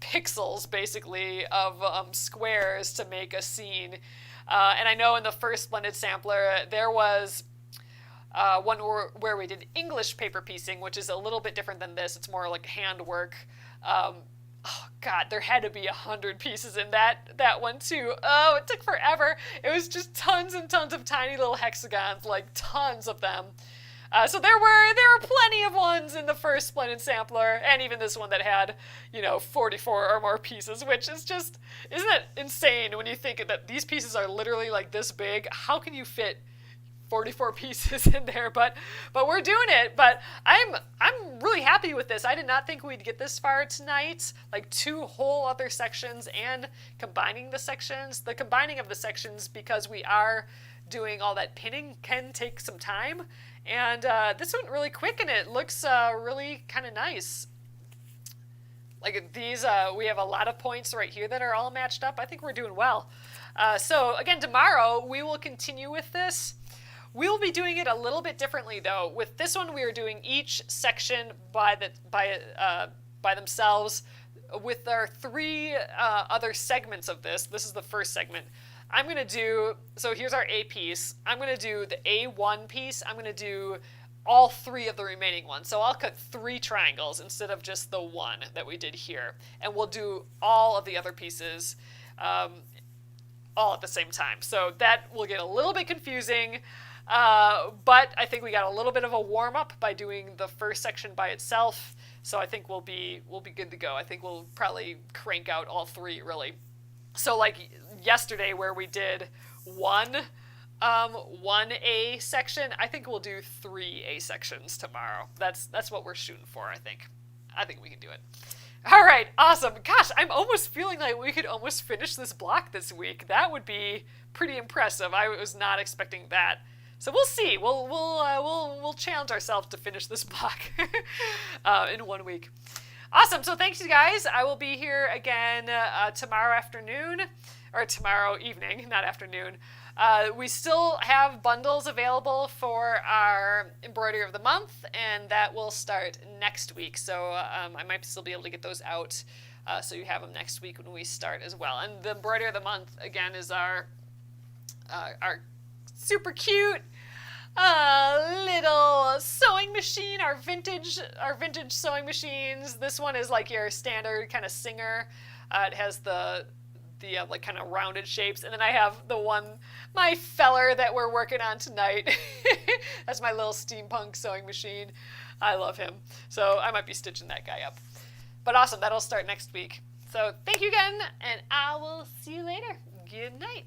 pixels, basically, of squares to make a scene. And I know in the first Splendid Sampler, there was one where we did English paper piecing, which is a little bit different than this. It's more like handwork. Oh God, there had to be 100 pieces in that one too. Oh, it took forever. It was just tons and tons of tiny little hexagons, like tons of them. So there were plenty of ones in the first Splendid Sampler, and even this one that had, 44 or more pieces, which is just, isn't it insane when you think that these pieces are literally like this big? How can you fit 44 pieces in there? But we're doing it. But I'm really happy with this. I did not think we'd get this far tonight, like 2 whole other sections and combining the sections. The combining of the sections, because we are doing all that pinning, can take some time. And this went really quick, and it looks really kind of nice. Like these, we have a lot of points right here that are all matched up. I think we're doing well. So again, tomorrow we will continue with this. We'll be doing it a little bit differently, though. With this one, we are doing each section by themselves. With our 3 other segments of this is the first segment. I'm going to do, so here's our A piece. I'm going to do the A1 piece. I'm going to do all 3 of the remaining ones. So I'll cut 3 triangles instead of just the 1 that we did here. And we'll do all of the other pieces all at the same time. So that will get a little bit confusing. But I think we got a little bit of a warm-up by doing the first section by itself. So I think we'll be good to go. I think we'll probably crank out all 3, really. So like yesterday where we did one A section, I think we'll do 3 A sections tomorrow. That's what we're shooting for, I think. I think we can do it. All right, awesome. Gosh, I'm almost feeling like we could almost finish this block this week. That would be pretty impressive. I was not expecting that. So we'll see. We'll challenge ourselves to finish this block in 1 week. Awesome. So thanks, you guys. I will be here again tomorrow afternoon, or tomorrow evening, not afternoon. We still have bundles available for our Embroidery of the Month, and that will start next week. So I might still be able to get those out, so you have them next week when we start as well. And the Embroidery of the Month, again, is our super cute little sewing machine, our vintage sewing machines. This one is like your standard kind of Singer. It has the like kind of rounded shapes, and then I have the one, my feller that we're working on tonight. That's my little steampunk sewing machine. I love him, so I might be stitching that guy up. But awesome, that'll start next week. So thank you again, and I will see you later. Good night.